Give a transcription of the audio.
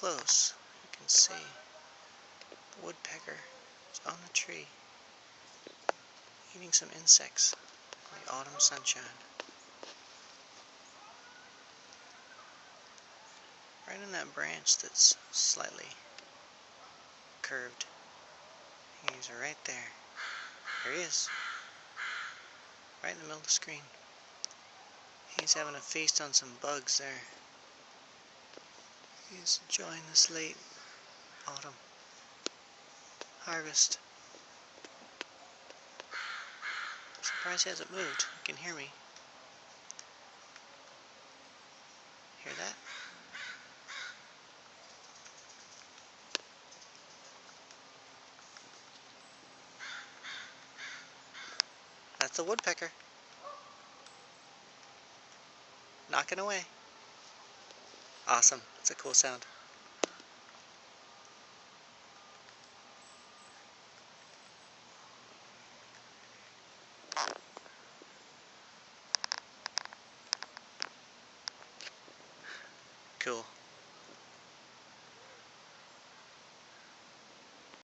close, you can see the woodpecker is on the tree eating some insects in the autumn sunshine. Right in that branch that's slightly curved. He's right there. There he is. Right in the middle of the screen. He's having a feast on some bugs there. He's enjoying this late autumn harvest. I'm surprised he hasn't moved. You can hear me. Hear that? That's the woodpecker. Knocking away. Awesome. It's a cool sound. Cool.